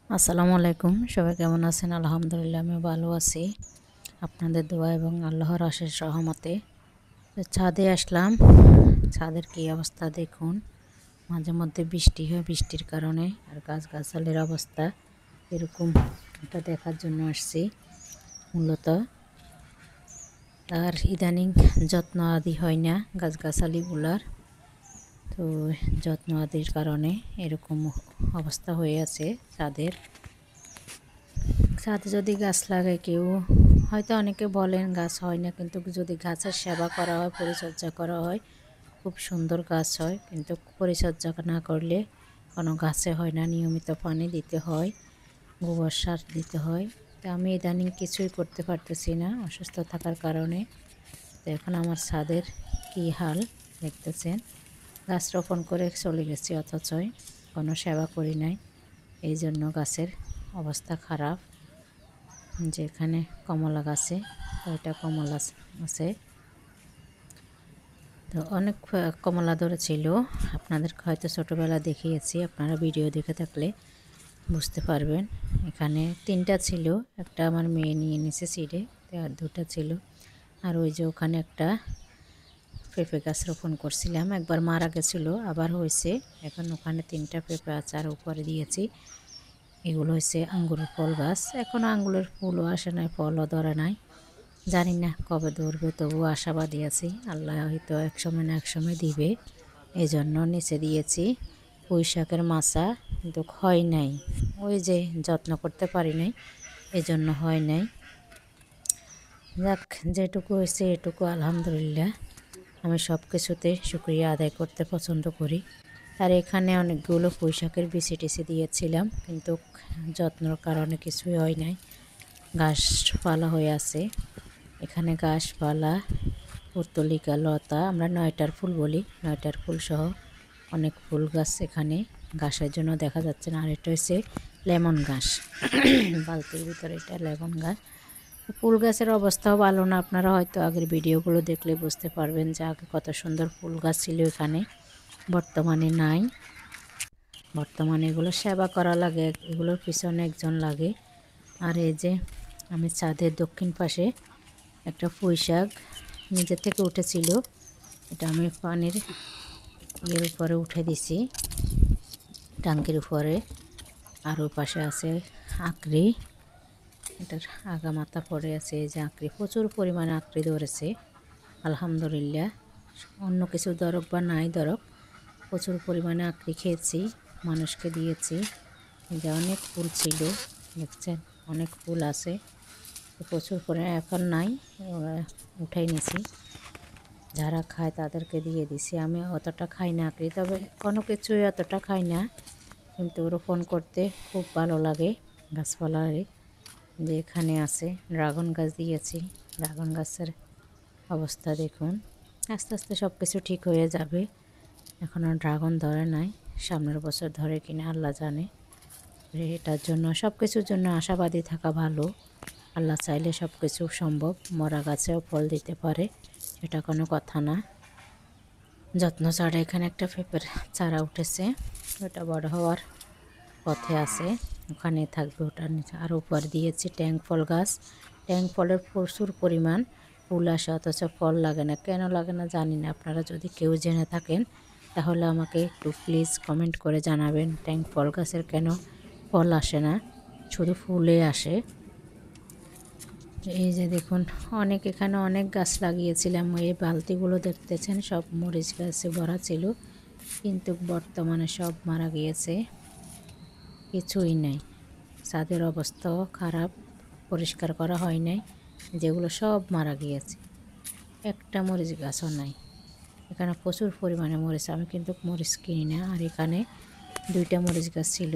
আসসালামু আলাইকুম, সবাই কেমন আছেন? আলহামদুলিল্লাহ আমি ভালো আছি, আপনাদের দোয়া এবং আল্লাহর অশেষ রহমতে। তো ছাদে আসলাম। ছাদের কী অবস্থা দেখুন, মাঝে মধ্যে বৃষ্টি হয়, বৃষ্টির কারণে আর গাছগাছালির অবস্থা এরকম, এটা দেখার জন্য আসছি মূলত। আর ইদানিং যত্ন আদি হয় না গাছগাছালিগুলার, তো যত্ন আদির কারণে এরকম অবস্থা হয়ে আছে ছাদের। ছাদে যদি গাছ লাগায় কেউ, হয়তো অনেকে বলেন গাছ হয় না, কিন্তু যদি গাছের সেবা করা হয়, পরিচর্যা করা হয়, খুব সুন্দর গাছ হয়। কিন্তু পরিচর্যা না করলে কোনো গাছে হয় না। নিয়মিত পানি দিতে হয়, গোবর সার দিতে হয়। তো আমি ইদানিং কিছুই করতে পারতেছি না অসুস্থ থাকার কারণে। তো এখন আমার ছাদের কী হাল দেখতেছেন। গাছ রোপণ করে চলে গেছি, অথচ কোনো সেবা করি নাই, এই জন্য গাছের অবস্থা খারাপ। যেখানে কমলা গাছে কয়টা কমলা আছে, তো অনেক কমলা ধরেছিল। আপনাদেরকে হয়তো ছোটোবেলা দেখিয়েছি, আপনারা ভিডিও দেখে থাকলে বুঝতে পারবেন। এখানে 3টা ছিল, একটা আমার মেয়ে নিয়ে নিছে সিডে, আর 2টা ছিল। আর ওই যে ওখানে একটা পেঁপে গাছ রোপণ করছিলাম, একবার মারা গেছিলো, আবার হয়েছে। এখন ওখানে 3টা পেঁপে আছে, আর উপরে দিয়েছি। এগুলো হচ্ছে আঙ্গুরের ফল গাছ। এখনও আঙ্গুরের ফুলও আসে নাই, ফলও ধরে নাই, জানি না কবে ধরবে, তবুও আশাবাদী আছি। আল্লাহ হয়তো এক সময় না এক সময় দিবে, এই জন্য নিচে দিয়েছি পুঁই শাকের মাচা, কিন্তু হয় নাই। ওই যে যত্ন করতে পারি নাই, এই জন্য হয় নাই। যাক, যেটুকু হয়েছে এটুকু আলহামদুলিল্লাহ। আমি সব কিছুতে শুকরিয়া আদায় করতে পছন্দ করি। আর এখানে অনেকগুলো পুঁই শাকের বিচি টিচি দিয়েছিলাম, কিন্তু যত্নর কারণে কিছুই হয় নাই, গাছপালা হয়ে আছে। এখানে গাছপালা, পুর্তলিকা, লতা, আমরা 9টার ফুল বলি, 9টার ফুল সহ অনেক ফুল গাছ এখানে ঘাসের জন্য দেখা যাচ্ছে না। আর এটা হচ্ছে লেমন গাছ, বালতির ভিতরে এটা লেমন গাছ। ফুল গাছের অবস্থাও ভালো না, আপনারা হয়তো আগের ভিডিওগুলো দেখলে বুঝতে পারবেন যে আগে কত সুন্দর ফুল গাছ ছিল এখানে, বর্তমানে নাই। বর্তমানে এগুলো সেবা করা লাগে, এগুলোর পিছনে একজন লাগে। আর এই যে আমি ছাদের দক্ষিণ পাশে একটা পুঁই শাক নিজের থেকে উঠেছিল, এটা আমি পানির ইয়ের উপরে উঠে দিছি, ট্যাঙ্কির উপরে। আর ওই পাশে আছে আঁকড়ি, এটার আগা মাথা পড়ে আছে। এই যে আঁকড়ি, প্রচুর পরিমাণে আঁকড়ি ধরেছে আলহামদুলিল্লাহ। অন্য কিছু ধরক বা নাই ধরক, প্রচুর পরিমাণে আঁকড়ি খেয়েছি, মানুষকে দিয়েছি। যে অনেক ফুল ছিল, দেখছেন অনেক ফুল আছে, প্রচুর পরিমাণে এখন নাই, উঠাই নিছি। যারা খায় তাদেরকে দিয়ে দিছি। আমি অতটা খাই না আঁকড়ি, তবে কোনো কিছুই অতটা খাই না, কিন্তু রোপণ করতে খুব ভালো লাগে গাছপালারে। যে এখানে আছে ড্রাগন গাছ দিয়েছি, ড্রাগন গাছের অবস্থা দেখুন। আস্তে আস্তে সব কিছু ঠিক হয়ে যাবে। এখনও ড্রাগন ধরে নাই, সামনের বছর ধরে কিনা আল্লাহ জানে। এটার জন্য সব কিছুর জন্য আশাবাদী থাকা ভালো। আল্লাহ চাইলে সব কিছু সম্ভব, মরা গাছেও ফল দিতে পারে, সেটা কোনো কথা না। যত্ন ছাড়া এখানে একটা পেঁপের চারা উঠেছে, ওটা বড় হওয়ার পথে আছে, ওখানে থাকবে, ওটার নিচে। আর উপর দিয়েছি ট্যাঙ্ক ফল গাছ। ট্যাঙ্ক ফলের প্রচুর পরিমাণ ফুল আসে, অথচ ফল লাগে না, কেন লাগে না জানি না। আপনারা যদি কেউ জেনে থাকেন তাহলে আমাকে একটু প্লিজ কমেন্ট করে জানাবেন, ট্যাঙ্ক ফল গাছের কেন ফল আসে না, শুধু ফুলে আসে। এই যে দেখুন, এখানে অনেক গাছ লাগিয়েছিলাম। এই বালতিগুলো দেখতেছেন সব মরিচ গাছে ভরা ছিল, কিন্তু বর্তমানে সব মারা গিয়েছে, কিছুই নাই। ছাদের অবস্থাও খারাপ, পরিষ্কার করা হয় নাই, যেগুলো সব মারা গিয়েছে, একটা মরিচ গাছও নাই। এখানে প্রচুর পরিমাণে মরিচ, আমি কিন্তু মরিচ কিনি না। আর এখানে 2টা মরিচ গাছ ছিল,